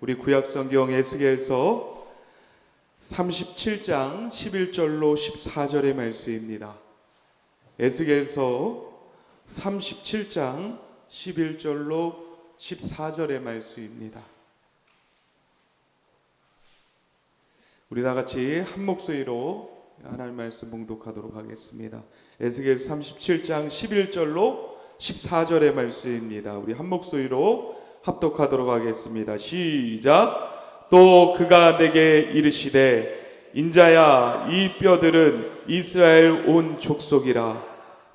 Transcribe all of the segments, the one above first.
우리 구약성경 에스겔서 37장 11절로 14절의 말씀입니다. 에스겔서 37장 11절로 14절의 말씀입니다. 우리 다 같이 한 목소리로 하나님 말씀 봉독하도록 하겠습니다. 에스겔서 37장 11절로 14절의 말씀입니다. 우리 한 목소리로 합독하도록 하겠습니다. 시작. 또 그가 내게 이르시되 인자야, 이 뼈들은 이스라엘 온 족속이라.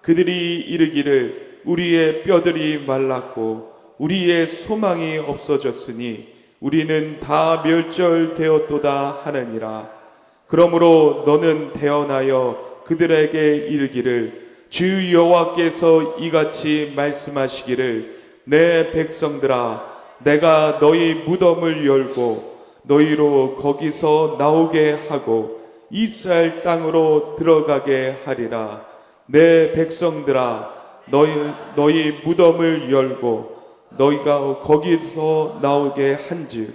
그들이 이르기를 우리의 뼈들이 말랐고 우리의 소망이 없어졌으니 우리는 다 멸절되었도다 하느니라. 그러므로 너는 대언하여 그들에게 이르기를 주 여호와께서 이같이 말씀하시기를 내 백성들아, 내가 너희 무덤을 열고 너희로 거기서 나오게 하고 이스라엘 땅으로 들어가게 하리라. 내 백성들아, 너희 무덤을 열고 너희가 거기서 나오게 한즉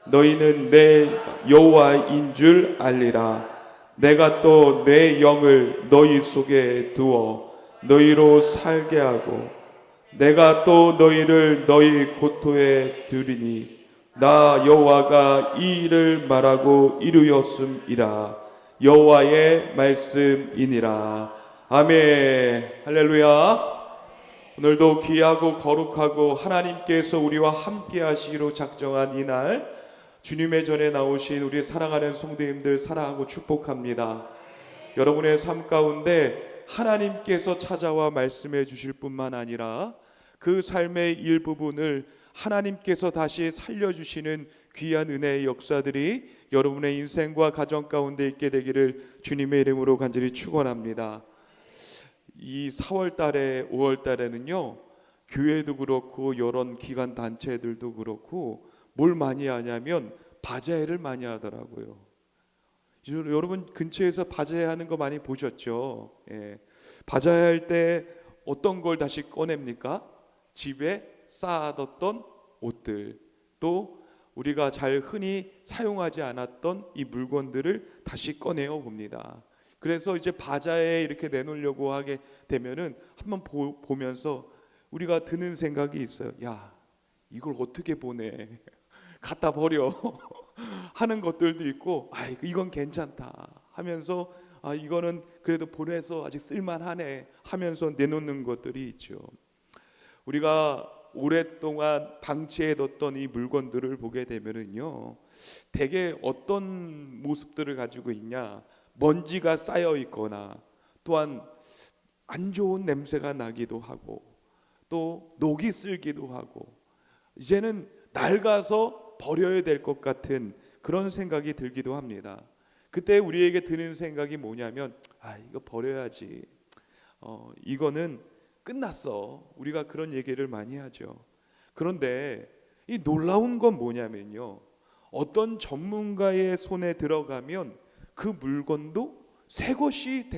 너희는 내 여호와인 줄 알리라. 내가 또 내 영을 너희 속에 두어 너희로 살게 하고 내가 또 너희를 너희 고토에 두리니 나 여호와가 이 일을 말하고 이루었음이라. 여호와의 말씀이니라. 아멘. 할렐루야. 오늘도 귀하고 거룩하고 하나님께서 우리와 함께 하시기로 작정한 이날, 주님의 전에 나오신 우리 사랑하는 성도님들 사랑하고 축복합니다. 여러분의 삶 가운데 하나님께서 찾아와 말씀해 주실 뿐만 아니라 그 삶의 일부분을 하나님께서 다시 살려주시는 귀한 은혜의 역사들이 여러분의 인생과 가정 가운데 있게 되기를 주님의 이름으로 간절히 축원합니다. 이 4월 달에 5월 달에는요, 교회도 그렇고 여러 기관 단체들도 그렇고 뭘 많이 하냐면 바자회를 많이 하더라고요. 여러분 근처에서 바자회 하는 거 많이 보셨죠? 예. 바자회 할 때 어떤 걸 다시 꺼냅니까? 집에 쌓아뒀던 옷들, 또 우리가 잘 흔히 사용하지 않았던 이 물건들을 다시 꺼내어 봅니다. 그래서 이제 바자회에 이렇게 내놓으려고 하게 되면은 한번 보면서 우리가 드는 생각이 있어요. 야, 이걸 어떻게 보내? 갖다 버려 하는 것들도 있고, 아, 이건 괜찮다 하면서, 아, 이거는 그래도 보내서 아직 쓸만하네 하면서 내놓는 것들이 있죠. 우리가 오랫동안 방치해뒀던 이 물건들을 보게 되면은요, 대개 어떤 모습들을 가지고 있냐? 먼지가 쌓여 있거나, 또한 안 좋은 냄새가 나기도 하고, 또 녹이 슬기도 하고, 이제는 낡아서 버려야 될 것 같은 그런 생각이 들기도 합니다. 그때 우리에게 드는 생각이 뭐냐면, 아, 이거 버려야지. 이거는 끝났어. 우리가 그런 얘기를 많이 하죠. 그런데 이 놀라운 건 뭐냐면요, 어떤 전문가의 손에 들어가면 그 물건도 새 것이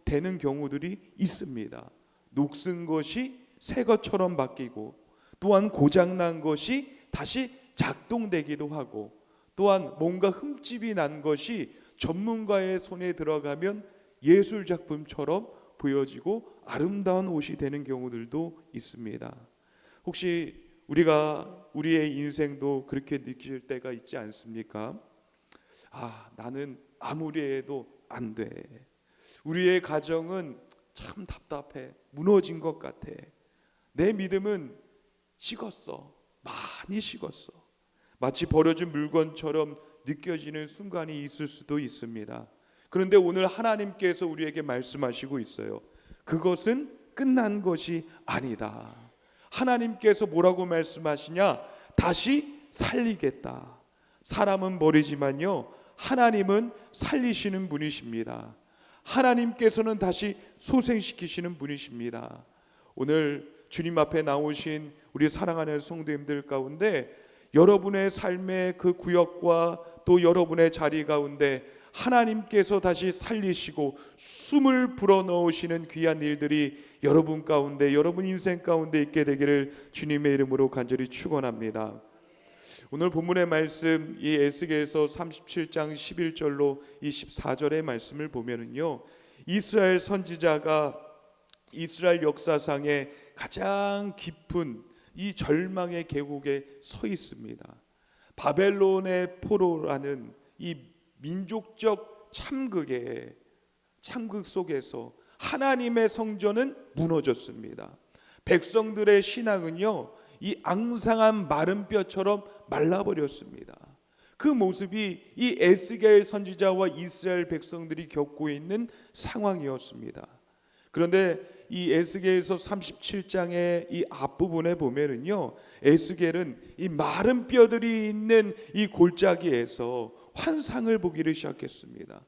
되는 경우들이 있습니다. 녹슨 것이 새 것처럼 바뀌고, 또한 고장난 것이 다시 작동되기도 하고, 또한 뭔가 흠집이 난 것이 전문가의 손에 들어가면 예술작품처럼 보여지고 아름다운 옷이 되는 경우들도 있습니다. 혹시 우리가 우리의 인생도 그렇게 느낄 때가 있지 않습니까? 아, 나는 아무리 해도 안 돼. 우리의 가정은 참 답답해. 무너진 것 같아. 내 믿음은 식었어. 많이 식었어. 마치 버려진 물건처럼 느껴지는 순간이 있을 수도 있습니다. 그런데 오늘 하나님께서 우리에게 말씀하시고 있어요. 그것은 끝난 것이 아니다. 하나님께서 뭐라고 말씀하시냐? 다시 살리겠다. 사람은 버리지만요, 하나님은 살리시는 분이십니다. 하나님께서는 다시 소생시키시는 분이십니다. 오늘 주님 앞에 나오신 우리 사랑하는 성도님들 가운데 여러분의 삶의 그 구역과 또 여러분의 자리 가운데 하나님께서 다시 살리시고 숨을 불어넣으시는 귀한 일들이 여러분 가운데, 여러분 인생 가운데 있게 되기를 주님의 이름으로 간절히 축원합니다. 오늘 본문의 말씀, 이 에스겔서 37장 11절로 24절의 말씀을 보면은요, 이스라엘 선지자가 이스라엘 역사상의 가장 깊은 이 절망의 계곡에 서 있습니다. 바벨론의 포로라는 이 민족적 참극 속에서 하나님의 성전은 무너졌습니다. 백성들의 신앙은요, 이 앙상한 마른 뼈처럼 말라버렸습니다. 그 모습이 이 에스겔 선지자와 이스라엘 백성들이 겪고 있는 상황이었습니다. 그런데 이 에스겔서 37장의 이 앞부분에 보면은요, 에스겔은 이 마른 뼈들이 있는 이 골짜기에서 환상을 보기를 시작했습니다.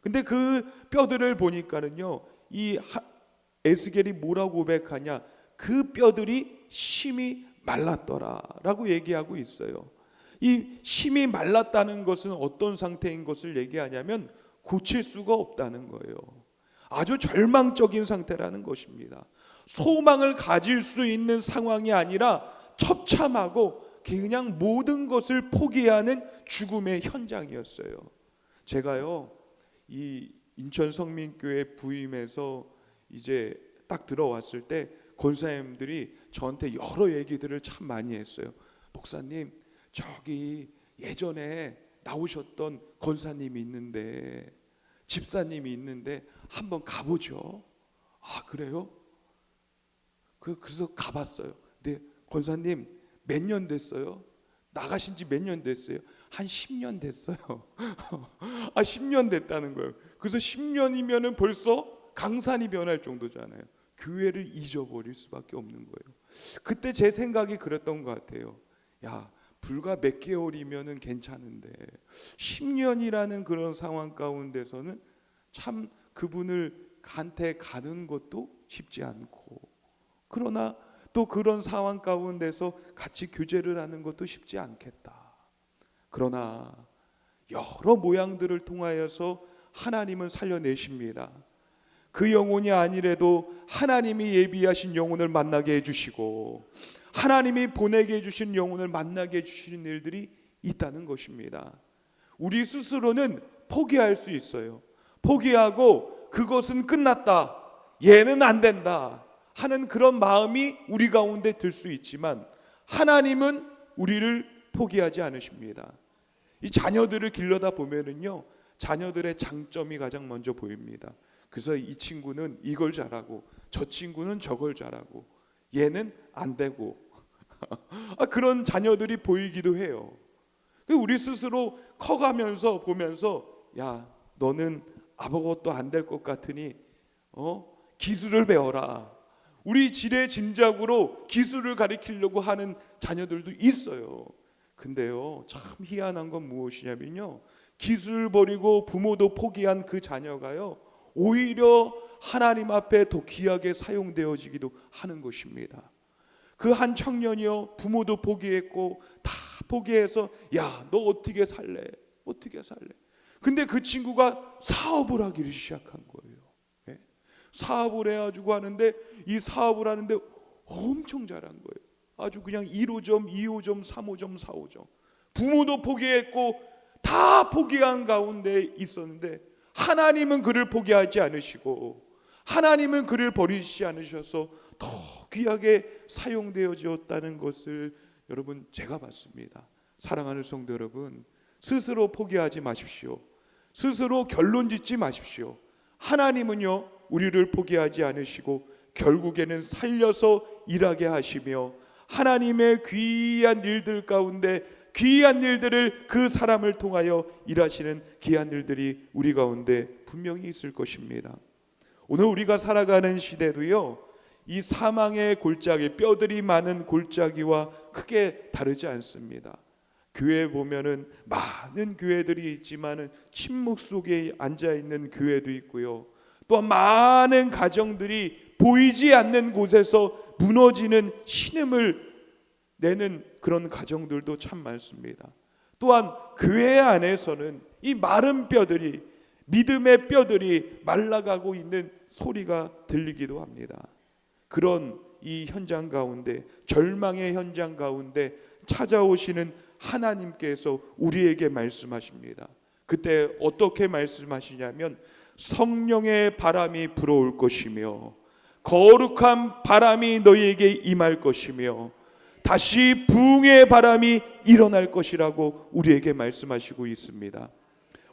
근데 그 뼈들을 보니까는요, 이 에스겔이 뭐라고 고백하냐, 그 뼈들이 심히 말랐더라라고 얘기하고 있어요. 이 심히 말랐다는 것은 어떤 상태인 것을 얘기하냐면 고칠 수가 없다는 거예요. 아주 절망적인 상태라는 것입니다. 소망을 가질 수 있는 상황이 아니라 처참하고 그냥 모든 것을 포기하는 죽음의 현장이었어요. 제가요, 이 인천 성민교회 부임해서 이제 딱 들어왔을 때 권사님들이 저한테 여러 얘기들을 참 많이 했어요. 목사님, 저기 예전에 나오셨던 권사님이 있는데, 집사님이 있는데 한번 가보죠. 아, 그래요? 그래서 가봤어요. 근데 권사님 몇 년 됐어요? 나가신 지 몇 년 됐어요? 한 10년 됐어요. 10년 됐다는 거예요. 그래서 10년이면은 벌써 강산이 변할 정도잖아요. 교회를 잊어버릴 수밖에 없는 거예요. 그때 제 생각이 그랬던 것 같아요. 야, 불과 몇 개월이면은 괜찮은데 10년이라는 그런 상황 가운데서는 참 그분을 간테 가는 것도 쉽지 않고, 그러나 또 그런 상황 가운데서 같이 교제를 하는 것도 쉽지 않겠다. 그러나 여러 모양들을 통하여서 하나님은 살려내십니다. 그 영혼이 아니래도 하나님이 예비하신 영혼을 만나게 해주시고, 하나님이 보내게 해주신 영혼을 만나게 해주시는 일들이 있다는 것입니다. 우리 스스로는 포기할 수 있어요. 포기하고 그것은 끝났다, 얘는 안 된다 하는 그런 마음이 우리 가운데 들 수 있지만, 하나님은 우리를 포기하지 않으십니다. 이 자녀들을 길러다 보면은요, 자녀들의 장점이 가장 먼저 보입니다. 그래서 이 친구는 이걸 잘하고 저 친구는 저걸 잘하고 얘는 안 되고 그런 자녀들이 보이기도 해요. 우리 스스로 커가면서 보면서, 야, 너는 아무것도 안 될 것 같으니 기술을 배워라. 우리 지레짐작으로 기술을 가르치려고 하는 자녀들도 있어요. 근데요, 참 희한한 건 무엇이냐면요, 기술 버리고 부모도 포기한 그 자녀가요, 오히려 하나님 앞에 더 귀하게 사용되어지기도 하는 것입니다. 그 한 청년이요, 부모도 포기했고 다 포기해서, 야, 너 어떻게 살래? 어떻게 살래? 근데 그 친구가 사업을 하기를 시작한 거예요. 네? 사업을 해가지고 하는데, 이 사업을 하는데 엄청 잘한 거예요. 아주 그냥 1호점, 2호점, 3호점, 4호점. 부모도 포기했고 다 포기한 가운데 있었는데, 하나님은 그를 포기하지 않으시고 하나님은 그를 버리시지 않으셔서 더 귀하게 사용되어졌다는 것을 여러분, 제가 봤습니다. 사랑하는 성도 여러분, 스스로 포기하지 마십시오. 스스로 결론 짓지 마십시오. 하나님은요, 우리를 포기하지 않으시고 결국에는 살려서 일하게 하시며, 하나님의 귀한 일들 가운데 귀한 일들을 그 사람을 통하여 일하시는 귀한 일들이 우리 가운데 분명히 있을 것입니다. 오늘 우리가 살아가는 시대도요, 이 사망의 골짜기, 뼈들이 많은 골짜기와 크게 다르지 않습니다. 교회에 보면은 많은 교회들이 있지만은 침묵 속에 앉아 있는 교회도 있고요, 또 많은 가정들이 보이지 않는 곳에서 무너지는 신음을 내는 그런 가정들도 참 많습니다. 또한 교회 안에서는 이 마른 뼈들이, 믿음의 뼈들이 말라가고 있는 소리가 들리기도 합니다. 그런 이 현장 가운데, 절망의 현장 가운데 찾아오시는 하나님께서 우리에게 말씀하십니다. 그때 어떻게 말씀하시냐면 성령의 바람이 불어올 것이며 거룩한 바람이 너희에게 임할 것이며 다시 부흥의 바람이 일어날 것이라고 우리에게 말씀하시고 있습니다.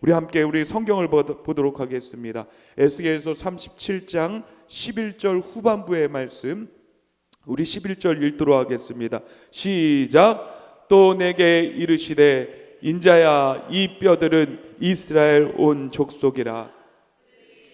우리 함께 우리 성경을 보도록 하겠습니다. 에스겔서 37장 11절 후반부의 말씀, 우리 11절 읽도록 하겠습니다. 시작. 또 내게 이르시되 인자야 이 뼈들은 이스라엘 온 족속이라.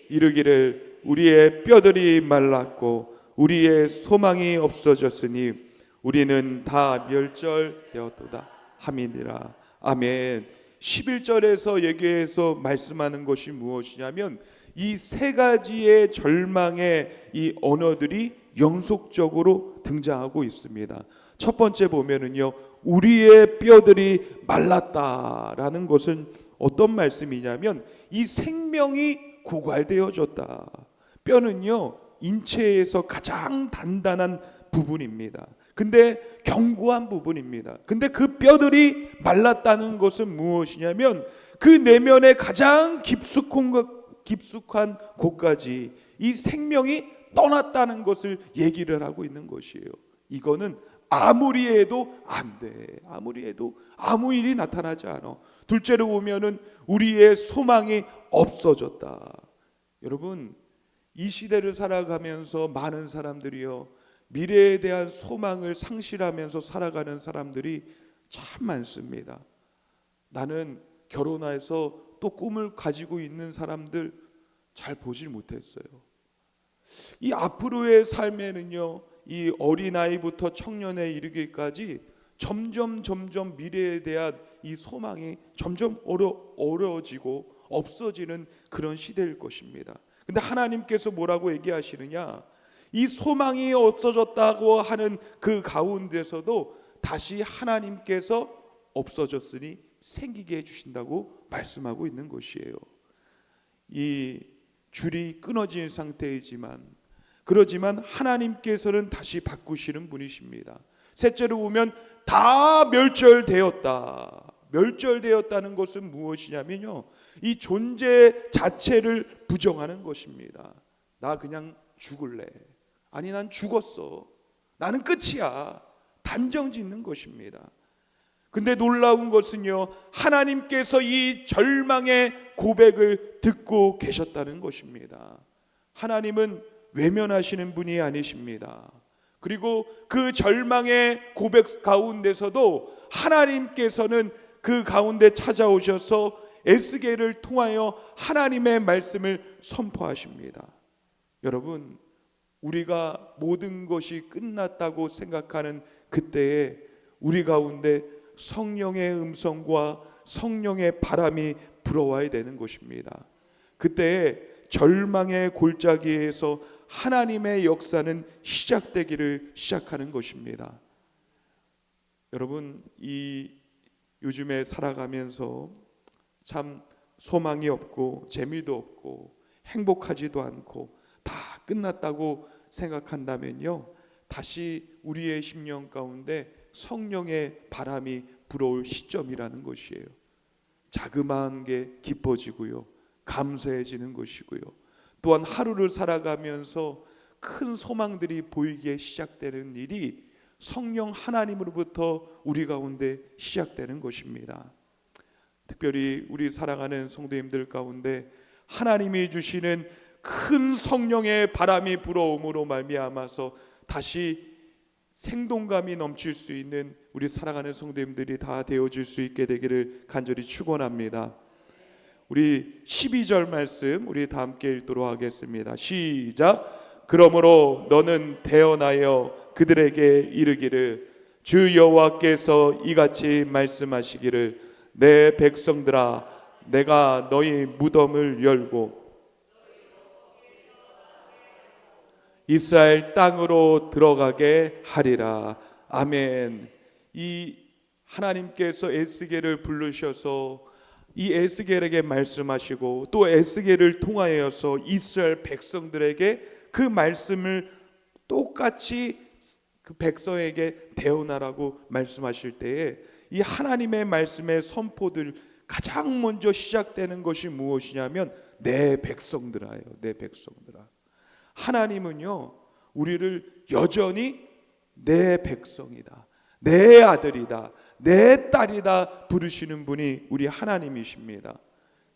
이르기를 우리의 뼈들이 말랐고 우리의 소망이 없어졌으니 우리는 다 멸절되었도다 함이니라. 아멘. 11절에서 얘기해서 말씀하는 것이 무엇이냐면 이 세 가지의 절망의 이 언어들이 연속적으로 등장하고 있습니다. 첫 번째 보면은요, 우리의 뼈들이 말랐다라는 것은 어떤 말씀이냐면 이 생명이 고갈되어졌다. 뼈는요 인체에서 가장 단단한 부분입니다. 근데 견고한 부분입니다. 근데 그 뼈들이 말랐다는 것은 무엇이냐면 그 내면의 가장 깊숙한 곳까지 이 생명이 떠났다는 것을 얘기를 하고 있는 것이에요. 이거는 아무리 해도 안 돼. 아무리 해도 아무 일이 나타나지 않아. 둘째로 보면은 우리의 소망이 없어졌다. 여러분, 이 시대를 살아가면서 많은 사람들이요 미래에 대한 소망을 상실하면서 살아가는 사람들이 참 많습니다. 나는 결혼해서 또 꿈을 가지고 있는 사람들 잘 보질 못했어요. 이 앞으로의 삶에는요, 이 어린아이부터 청년에 이르기까지 점점 미래에 대한 이 소망이 점점 어려워지고 없어지는 그런 시대일 것입니다. 근데 하나님께서 뭐라고 얘기하시느냐? 이 소망이 없어졌다고 하는 그 가운데서도 다시 하나님께서 없어졌으니 생기게 해주신다고 말씀하고 있는 것이에요. 이 줄이 끊어진 상태이지만 그러지만 하나님께서는 다시 바꾸시는 분이십니다. 셋째로 보면 다 멸절되었다. 멸절되었다는 것은 무엇이냐면요, 이 존재 자체를 부정하는 것입니다. 나 그냥 죽을래. 아니 난 죽었어. 나는 끝이야. 단정 짓는 것입니다. 근데 놀라운 것은요, 하나님께서 이 절망의 고백을 듣고 계셨다는 것입니다. 하나님은 외면하시는 분이 아니십니다. 그리고 그 절망의 고백 가운데서도 하나님께서는 그 가운데 찾아오셔서 에스겔을 통하여 하나님의 말씀을 선포하십니다. 여러분, 우리가 모든 것이 끝났다고 생각하는 그때에 우리 가운데 성령의 음성과 성령의 바람이 불어와야 되는 것입니다. 그때에 절망의 골짜기에서 하나님의 역사는 시작하는 것입니다. 여러분, 이 요즘에 살아가면서 참 소망이 없고 재미도 없고 행복하지도 않고 다 끝났다고 생각한다면요, 다시 우리의 심령 가운데 성령의 바람이 불어올 시점이라는 것이에요. 자그마한 게 기뻐지고요, 감사해지는 것이고요, 또한 하루를 살아가면서 큰 소망들이 보이기에 시작되는 일이 성령 하나님으로부터 우리 가운데 시작되는 것입니다. 특별히 우리 사랑하는 성도님들 가운데 하나님이 주시는 큰 성령의 바람이 불어옴으로 말미암아서 다시 생동감이 넘칠 수 있는 우리 사랑하는 성도님들이 다 되어질 수 있게 되기를 간절히 축원합니다. 우리 12절 말씀 우리 다 함께 읽도록 하겠습니다. 시작. 그러므로 너는 대언하여 그들에게 이르기를 주 여호와께서 이같이 말씀하시기를 내 백성들아 내가 너희 무덤을 열고 이스라엘 땅으로 들어가게 하리라. 아멘. 이 하나님께서 에스겔을 부르셔서 이 에스겔에게 말씀하시고 또 에스겔을 통하여서 이스라엘 백성들에게 그 말씀을 똑같이 그 백성에게 대언하라고 말씀하실 때에 이 하나님의 말씀의 선포들 가장 먼저 시작되는 것이 무엇이냐면 내 백성들아요. 내 백성들아. 하나님은요 우리를 여전히 내 백성이다, 내 아들이다, 내 딸이다 부르시는 분이 우리 하나님이십니다.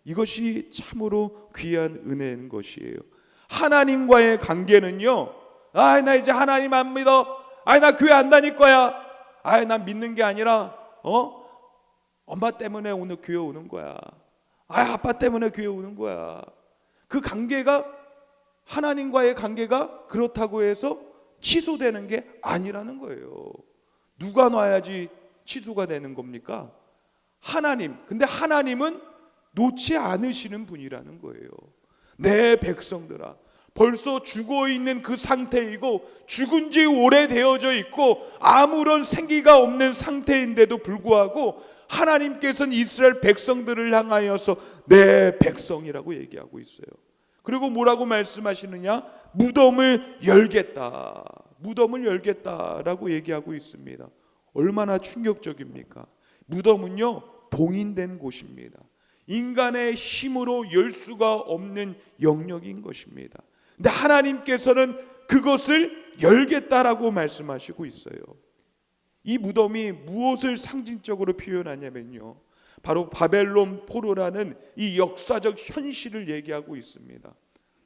이것이 참으로 귀한 은혜인 것이에요. 하나님과의 관계는요, 나 이제 하나님 안 믿어, 나 교회 안 다닐 거야, 나 믿는 게 아니라 엄마 때문에 오늘 교회 오는 거야, 아빠 때문에 교회 오는 거야. 그 관계가, 하나님과의 관계가 그렇다고 해서 취소되는 게 아니라는 거예요. 누가 놔야지 취소가 되는 겁니까? 하나님. 근데 하나님은 놓지 않으시는 분이라는 거예요. 내 백성들아, 벌써 죽어 있는 그 상태이고 죽은 지 오래되어져 있고 아무런 생기가 없는 상태인데도 불구하고 하나님께서는 이스라엘 백성들을 향하여서 내 백성이라고 얘기하고 있어요. 그리고 뭐라고 말씀하시느냐? 무덤을 열겠다, 무덤을 열겠다라고 얘기하고 있습니다. 얼마나 충격적입니까? 무덤은요 봉인된 곳입니다. 인간의 힘으로 열 수가 없는 영역인 것입니다. 근데 하나님께서는 그것을 열겠다라고 말씀하시고 있어요. 이 무덤이 무엇을 상징적으로 표현하냐면요, 바로 바벨론 포로라는 이 역사적 현실을 얘기하고 있습니다.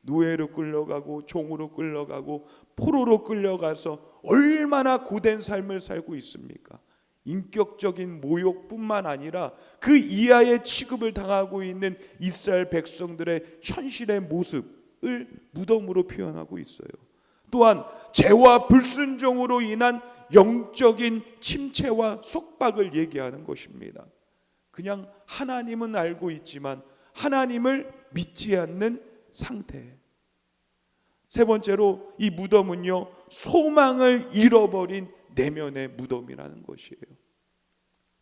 노예로 끌려가고 종으로 끌려가고 포로로 끌려가서 얼마나 고된 삶을 살고 있습니까? 인격적인 모욕뿐만 아니라 그 이하의 취급을 당하고 있는 이스라엘 백성들의 현실의 모습을 무덤으로 표현하고 있어요. 또한 죄와 불순종으로 인한 영적인 침체와 속박을 얘기하는 것입니다. 그냥 하나님은 알고 있지만 하나님을 믿지 않는 상태. 세 번째로 이 무덤은요 소망을 잃어버린 내면의 무덤이라는 것이에요.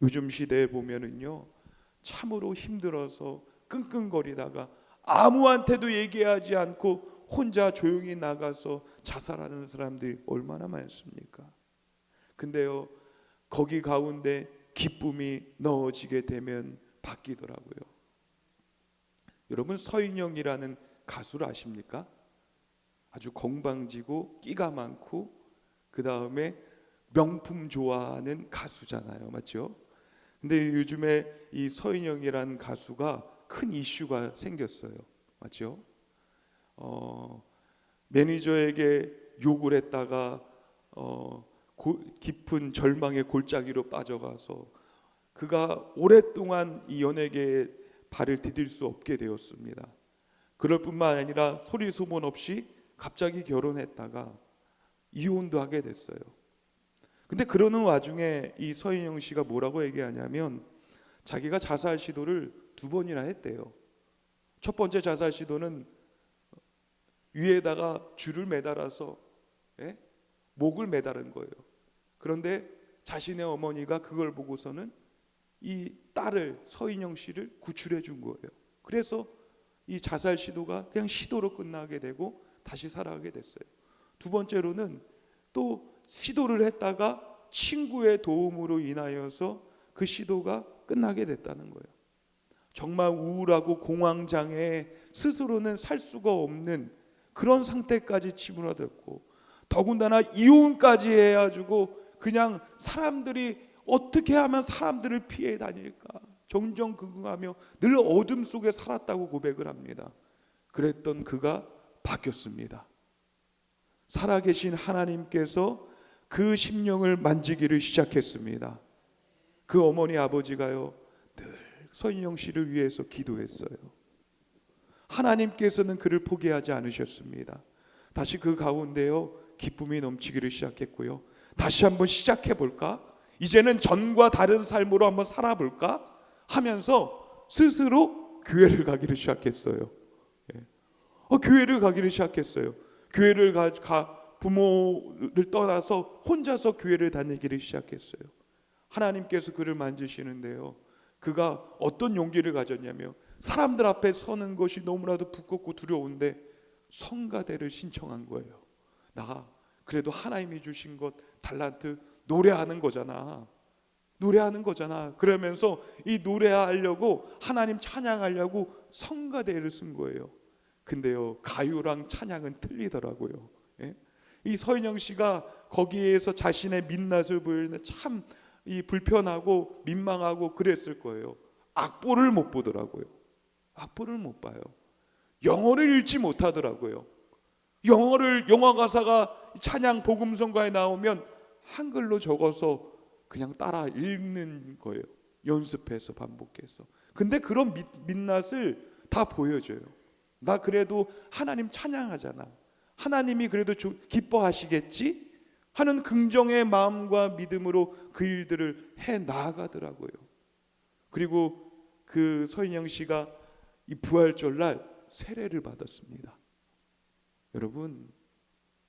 요즘 시대에 보면은요 참으로 힘들어서 끙끙거리다가 아무한테도 얘기하지 않고 혼자 조용히 나가서 자살하는 사람들이 얼마나 많습니까? 근데요 거기 가운데 기쁨이 넣어지게 되면 바뀌더라고요. 여러분 서인영이라는 가수를 아십니까? 아주 건방지고 끼가 많고 그 다음에 명품 좋아하는 가수잖아요, 맞죠? 근데 요즘에 이 서인영이라는 가수가 큰 이슈가 생겼어요, 맞죠? 매니저에게 욕을 했다가 깊은 절망의 골짜기로 빠져가서 그가 오랫동안 이 연예계에 발을 디딜 수 없게 되었습니다. 그럴 뿐만 아니라 소리 소문 없이 갑자기 결혼했다가 이혼도 하게 됐어요. 근데 그러는 와중에 이 서인영 씨가 뭐라고 얘기하냐면 자기가 자살 시도를 2번이나 했대요. 첫 번째 자살 시도는 위에다가 줄을 매달아서 목을 매달은 거예요. 그런데 자신의 어머니가 그걸 보고서는 이 딸을, 서인영 씨를 구출해 준 거예요. 그래서 이 자살 시도가 그냥 시도로 끝나게 되고 다시 살아가게 됐어요. 2번째로는 또 시도를 했다가 친구의 도움으로 인하여서 그 시도가 끝나게 됐다는 거예요. 정말 우울하고 공황장애에 스스로는 살 수가 없는 그런 상태까지 치부러졌고, 더군다나 이혼까지 해가지고 그냥 사람들이 어떻게 하면 사람들을 피해 다닐까 정정긍긍하며 늘 어둠 속에 살았다고 고백을 합니다. 그랬던 그가 바뀌었습니다. 살아계신 하나님께서 그 심령을 만지기를 시작했습니다. 그 어머니 아버지가요 늘 서인영 씨를 위해서 기도했어요. 하나님께서는 그를 포기하지 않으셨습니다. 다시 그 가운데요 기쁨이 넘치기를 시작했고요. 다시 한번 시작해볼까? 이제는 전과 다른 삶으로 한번 살아볼까? 하면서 스스로 교회를 가기를 시작했어요. 교회를 가기를 시작했어요. 교회를 부모를 떠나서 혼자서 교회를 다니기를 시작했어요. 하나님께서 그를 만지시는데요, 그가 어떤 용기를 가졌냐면 사람들 앞에 서는 것이 너무나도 부끄럽고 두려운데 성가대를 신청한 거예요. 나 그래도 하나님이 주신 것 달란트 노래하는 거잖아. 노래하는 거잖아. 그러면서 이 노래하려고 하나님 찬양하려고 성가대를 쓴 거예요. 근데요, 가요랑 찬양은 틀리더라고요. 예? 이 서인영 씨가 거기에서 자신의 민낯을 보이는데 참 이 불편하고 민망하고 그랬을 거예요. 악보를 못 보더라고요. 악보를 못 봐요. 영어를 읽지 못하더라고요. 영화 가사가 찬양 복음성가에 나오면 한글로 적어서 그냥 따라 읽는 거예요. 연습해서 반복해서. 근데 그런 민낯을 다 보여줘요. 나 그래도 하나님 찬양하잖아. 하나님이 그래도 기뻐하시겠지? 하는 긍정의 마음과 믿음으로 그 일들을 해 나아가더라고요. 그리고 그 서인영 씨가 이 부활절날 세례를 받았습니다. 여러분,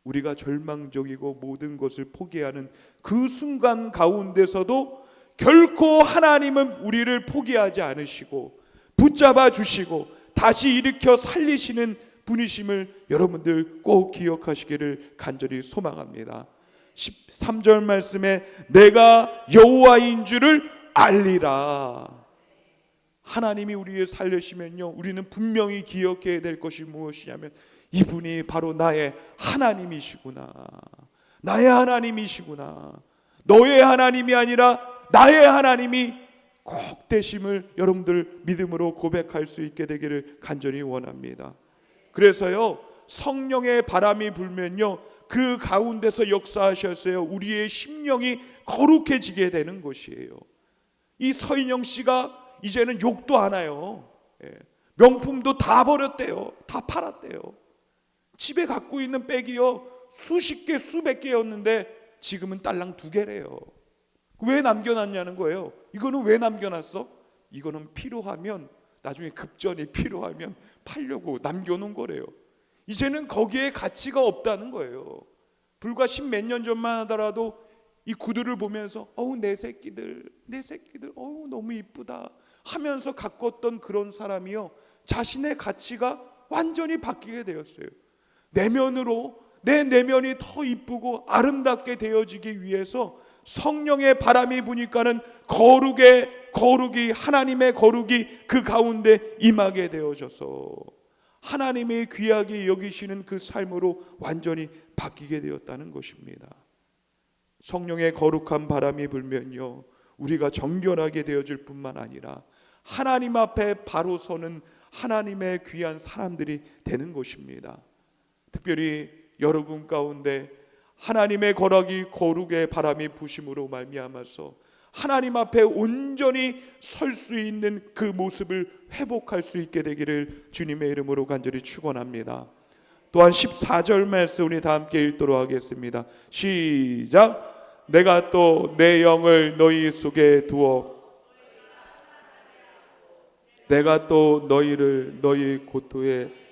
우리가 절망적이고 모든 것을 포기하는 그 순간 가운데서도 결코 하나님은 우리를 포기하지 않으시고 붙잡아 주시고 다시 일으켜 살리시는 분이심을 여러분들 꼭 기억하시기를 간절히 소망합니다. 13절 말씀에 내가 여호와인 줄을 알리라. 하나님이 우리를 살리시면요, 우리는 분명히 기억해야 될 것이 무엇이냐면 이분이 바로 나의 하나님이시구나. 나의 하나님이시구나. 너의 하나님이 아니라 나의 하나님이 꼭 되심을 여러분들 믿음으로 고백할 수 있게 되기를 간절히 원합니다. 그래서요, 성령의 바람이 불면요, 그 가운데서 역사하셨어요. 우리의 심령이 거룩해지게 되는 것이에요. 이 서인영 씨가 이제는 욕도 안 해요. 명품도 다 버렸대요. 다 팔았대요. 집에 갖고 있는 백이요, 수십 개 수백 개였는데 지금은 딸랑 2개래요. 왜 남겨놨냐는 거예요. 이거는 왜 남겨놨어? 이거는 필요하면, 나중에 급전이 필요하면 팔려고 남겨놓은 거래요. 이제는 거기에 가치가 없다는 거예요. 불과 10몇 년 전만 하더라도 이 구두를 보면서 내 새끼들 너무 이쁘다 하면서 가꿨던 그런 사람이요, 자신의 가치가 완전히 바뀌게 되었어요. 내면으로 내 내면이 더 이쁘고 아름답게 되어지기 위해서 성령의 바람이 부니까는 거룩이, 하나님의 거룩이 그 가운데 임하게 되어져서 하나님의 귀하게 여기시는 그 삶으로 완전히 바뀌게 되었다는 것입니다. 성령의 거룩한 바람이 불면요, 우리가 정결하게 되어질 뿐만 아니라 하나님 앞에 바로 서는 하나님의 귀한 사람들이 되는 것입니다. 특별히 여러분 가운데 하나님의 거룩의 바람이 부심으로 말미암아서 하나님 앞에 온전히 설 수 있는 그 모습을 회복할 수 있게 되기를 주님의 이름으로 간절히 축원합니다. 또한 14절 말씀 우리 다 함께 읽도록 하겠습니다. 시작. 내가 또 내 영을 너희 속에 두어 내가 또 너희를 너희 고토에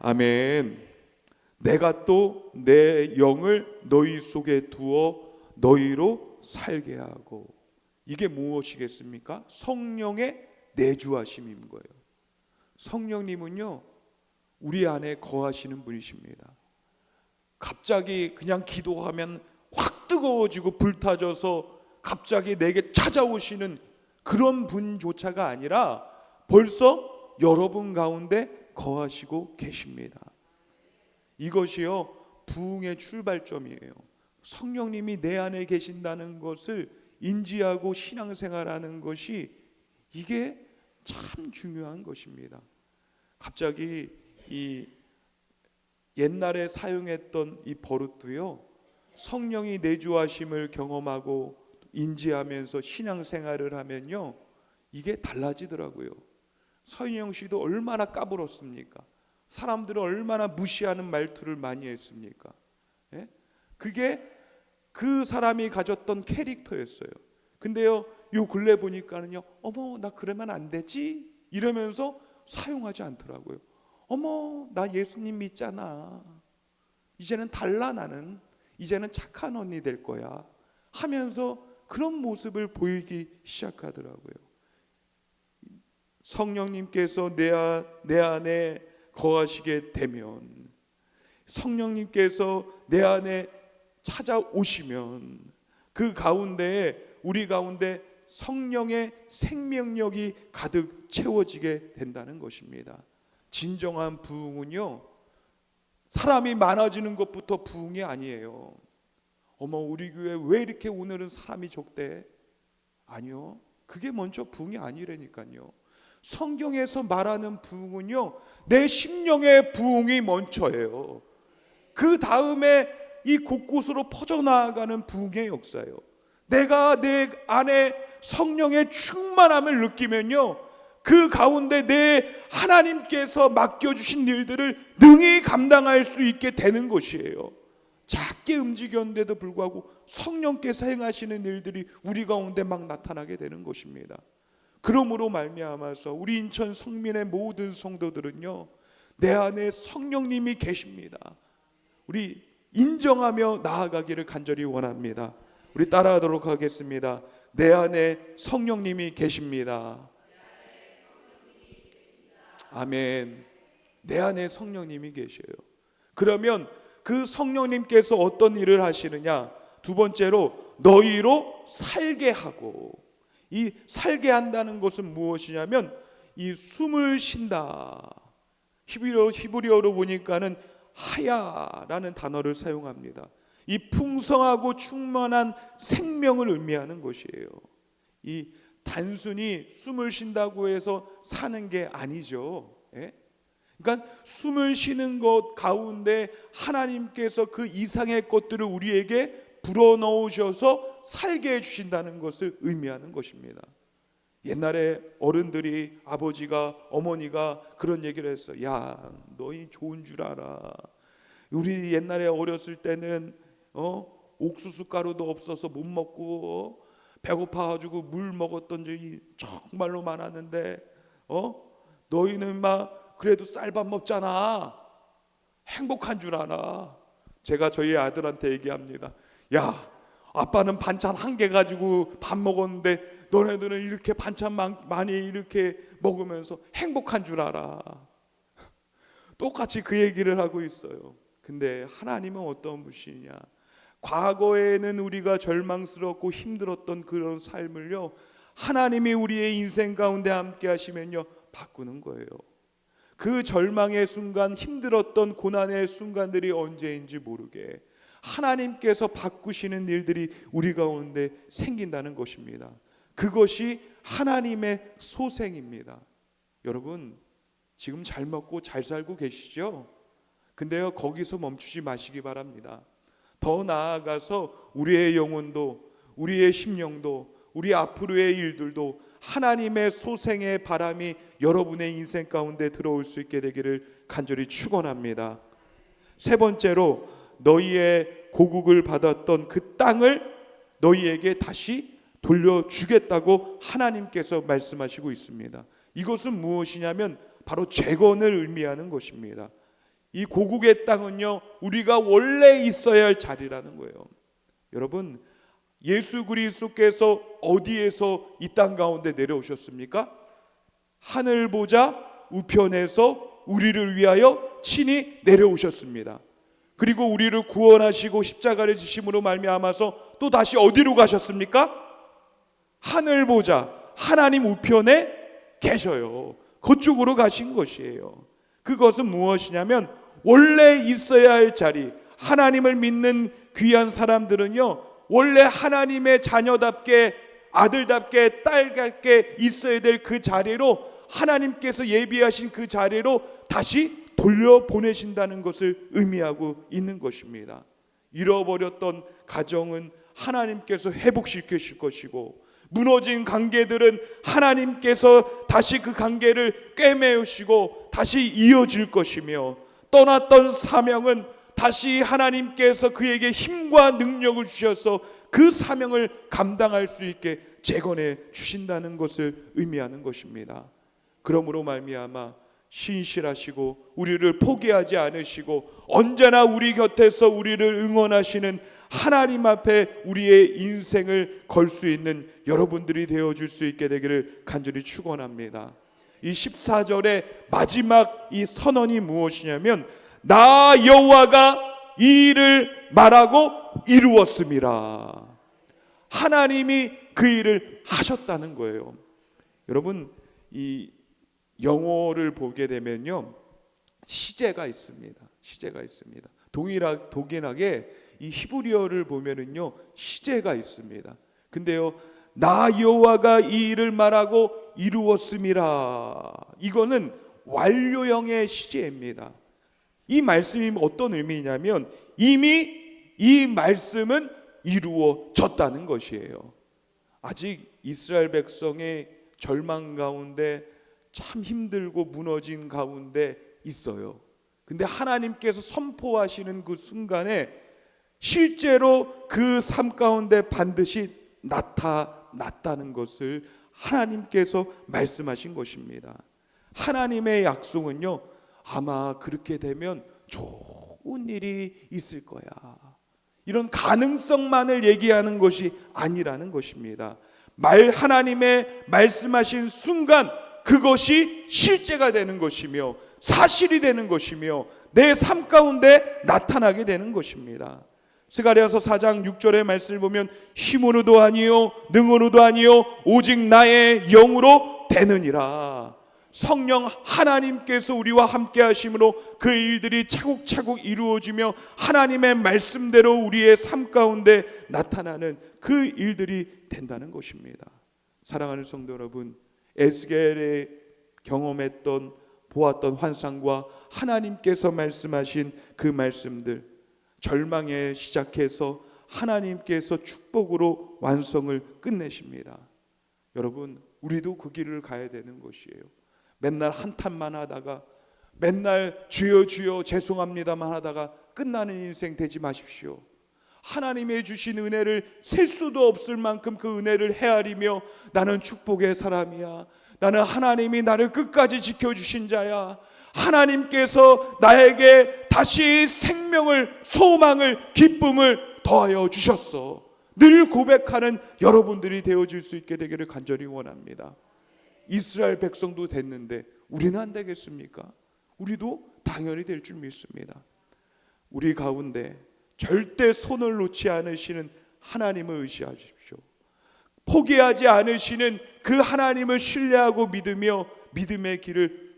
아멘. 내가 또 내 영을 너희 속에 두어 너희로 살게 하고. 이게 무엇이겠습니까? 성령의 내주하심인 거예요. 성령님은요, 우리 안에 거하시는 분이십니다. 갑자기 그냥 기도하면 확 뜨거워지고 불타져서 갑자기 내게 찾아오시는 그런 분조차가 아니라 벌써 여러분 가운데 거하시고 계십니다. 이것이요, 부흥의 출발점이에요. 성령님이 내 안에 계신다는 것을 인지하고 신앙생활하는 것이, 이게 참 중요한 것입니다. 갑자기 이 옛날에 사용했던 이 버릇도요, 성령이 내주하심을 경험하고 인지하면서 신앙생활을 하면요, 이게 달라지더라고요. 서인영 씨도 얼마나 까불었습니까? 사람들은 얼마나 무시하는 말투를 많이 했습니까? 예? 그게 그 사람이 가졌던 캐릭터였어요. 근데요, 요 근래 보니까는요, 나 그러면 안 되지? 이러면서 사용하지 않더라고요. 나 예수님 믿잖아. 이제는 달라, 나는. 이제는 착한 언니 될 거야. 하면서 그런 모습을 보이기 시작하더라고요. 성령님께서 내 안에 거하시게 되면, 성령님께서 내 안에 찾아오시면 그 가운데에, 우리 가운데 성령의 생명력이 가득 채워지게 된다는 것입니다. 진정한 부흥은요, 사람이 많아지는 것부터 부흥이 아니에요. 어머, 우리 교회 왜 이렇게 오늘은 사람이 적대? 아니요, 그게 먼저 부흥이 아니라니까요. 성경에서 말하는 부흥은요, 내 심령의 부흥이 먼저예요. 그 다음에 이 곳곳으로 퍼져나가는 부흥의 역사예요. 내가 내 안에 성령의 충만함을 느끼면요, 그 가운데 내 하나님께서 맡겨주신 일들을 능히 감당할 수 있게 되는 것이에요. 작게 움직였는데도 불구하고 성령께서 행하시는 일들이 우리 가운데 막 나타나게 되는 것입니다. 그러므로 말미암아서 우리 인천 성민의 모든 성도들은요, 내 안에 성령님이 계십니다. 우리 인정하며 나아가기를 간절히 원합니다. 우리 따라하도록 하겠습니다. 내 안에 성령님이 계십니다. 아멘. 내 안에 성령님이 계셔요. 그러면 그 성령님께서 어떤 일을 하시느냐? 두 번째로 너희로 살게 하고, 이 살게 한다는 것은 무엇이냐면 이 숨을 쉰다. 히브리어로 보니까는 하야라는 단어를 사용합니다. 이 풍성하고 충만한 생명을 의미하는 것이에요. 이 단순히 숨을 쉰다고 해서 사는 게 아니죠. 예? 그러니까 숨을 쉬는 것 가운데 하나님께서 그 이상의 것들을 우리에게 불어넣으셔서 살게 해주신다는 것을 의미하는 것입니다. 옛날에 어른들이, 아버지가, 어머니가 그런 얘기를 했어요. 야, 너희 좋은 줄 알아. 우리 옛날에 어렸을 때는 옥수수 가루도 없어서 못 먹고 배고파가지고 물 먹었던 적이 정말로 많았는데 너희는 막 그래도 쌀밥 먹잖아. 행복한 줄 아나. 제가 저희 아들한테 얘기합니다. 야, 아빠는 반찬 한 개 가지고 밥 먹었는데 너네들은 이렇게 반찬 많이 이렇게 먹으면서 행복한 줄 알아. 똑같이 그 얘기를 하고 있어요. 근데 하나님은 어떤 분이냐? 과거에는 우리가 절망스럽고 힘들었던 그런 삶을요, 하나님이 우리의 인생 가운데 함께 하시면요, 바꾸는 거예요. 그 절망의 순간, 힘들었던 고난의 순간들이 언제인지 모르게 하나님께서 바꾸시는 일들이 우리 가운데 생긴다는 것입니다. 그것이 하나님의 소생입니다. 여러분, 지금 잘 먹고 잘 살고 계시죠? 근데요, 거기서 멈추지 마시기 바랍니다. 더 나아가서 우리의 영혼도, 우리의 심령도, 우리 앞으로의 일들도 하나님의 소생의 바람이 여러분의 인생 가운데 들어올 수 있게 되기를 간절히 축원합니다. 세 번째로, 너희의 고국을 받았던 그 땅을 너희에게 다시 돌려주겠다고 하나님께서 말씀하시고 있습니다. 이것은 무엇이냐면 바로 재건을 의미하는 것입니다. 이 고국의 땅은요, 우리가 원래 있어야 할 자리라는 거예요. 여러분, 예수 그리스도께서 어디에서 이 땅 가운데 내려오셨습니까? 하늘 보좌 우편에서 우리를 위하여 친히 내려오셨습니다. 그리고 우리를 구원하시고 십자가를 지심으로 말미암아서 또 다시 어디로 가셨습니까? 하늘 보좌, 하나님 우편에 계셔요. 그쪽으로 가신 것이에요. 그것은 무엇이냐면 원래 있어야 할 자리, 하나님을 믿는 귀한 사람들은요, 원래 하나님의 자녀답게, 아들답게, 딸답게 있어야 될 그 자리로, 하나님께서 예비하신 그 자리로 다시 돌려보내신다는 것을 의미하고 있는 것입니다. 잃어버렸던 가정은 하나님께서 회복시키실 것이고, 무너진 관계들은 하나님께서 다시 그 관계를 꿰매우시고 다시 이어질 것이며, 떠났던 사명은 다시 하나님께서 그에게 힘과 능력을 주셔서 그 사명을 감당할 수 있게 재건해 주신다는 것을 의미하는 것입니다. 그러므로 말미암아 신실하시고 우리를 포기하지 않으시고 언제나 우리 곁에서 우리를 응원하시는 하나님 앞에 우리의 인생을 걸 수 있는 여러분들이 되어줄 수 있게 되기를 간절히 축원합니다. 이 14절의 마지막 이 선언이 무엇이냐면 나 여호와가 이 일을 말하고 이루었음이라. 하나님이 그 일을 하셨다는 거예요. 여러분, 이 영어를 보게 되면요, 시제가 있습니다. 시제가 있습니다. 동일하게 이 히브리어를 보면은요, 시제가 있습니다. 근데요, 나 여호와가 이 일을 말하고 이루었음이라, 이거는 완료형의 시제입니다. 이 말씀이 어떤 의미냐면 이미 이 말씀은 이루어졌다는 것이에요. 아직 이스라엘 백성의 절망 가운데 참 힘들고 무너진 가운데 있어요. 근데 하나님께서 선포하시는 그 순간에 실제로 그 삶 가운데 반드시 나타났다는 것을 하나님께서 말씀하신 것입니다. 하나님의 약속은요, 아마 그렇게 되면 좋은 일이 있을 거야, 이런 가능성만을 얘기하는 것이 아니라는 것입니다. 하나님의 말씀하신 순간 그것이 실제가 되는 것이며 사실이 되는 것이며 내 삶 가운데 나타나게 되는 것입니다. 스가랴서 4장 6절의 말씀을 보면 힘으로도 아니요 능으로도 아니요 오직 나의 영으로 되느니라. 성령 하나님께서 우리와 함께 하심으로 그 일들이 차곡차곡 이루어지며 하나님의 말씀대로 우리의 삶 가운데 나타나는 그 일들이 된다는 것입니다. 사랑하는 성도 여러분, 에스겔의 경험했던 보았던 환상과 하나님께서 말씀하신 그 말씀들, 절망에 시작해서 하나님께서 축복으로 완성을 끝내십니다. 여러분, 우리도 그 길을 가야 되는 것이에요. 맨날 한탄만 하다가, 맨날 주여 주여 죄송합니다만 하다가 끝나는 인생 되지 마십시오. 하나님의 주신 은혜를 셀 수도 없을 만큼 그 은혜를 헤아리며 나는 축복의 사람이야, 나는 하나님이 나를 끝까지 지켜주신 자야, 하나님께서 나에게 다시 생명을, 소망을, 기쁨을 더하여 주셨어, 늘 고백하는 여러분들이 되어질 수 있게 되기를 간절히 원합니다. 이스라엘 백성도 됐는데 우리는 안 되겠습니까? 우리도 당연히 될 줄 믿습니다. 우리 가운데 절대 손을 놓지 않으시는 하나님을 의지하십시오. 포기하지 않으시는 그 하나님을 신뢰하고 믿으며 믿음의 길을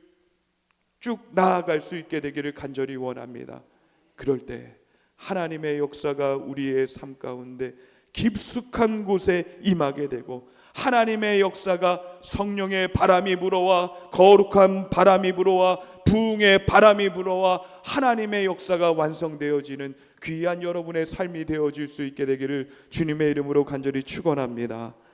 쭉 나아갈 수 있게 되기를 간절히 원합니다. 그럴 때 하나님의 역사가 우리의 삶 가운데 깊숙한 곳에 임하게 되고, 하나님의 역사가 성령의 바람이 불어와 거룩한 바람이 불어와 부흥의 바람이 불어와 하나님의 역사가 완성되어지는 귀한 여러분의 삶이 되어질 수 있게 되기를 주님의 이름으로 간절히 축원합니다.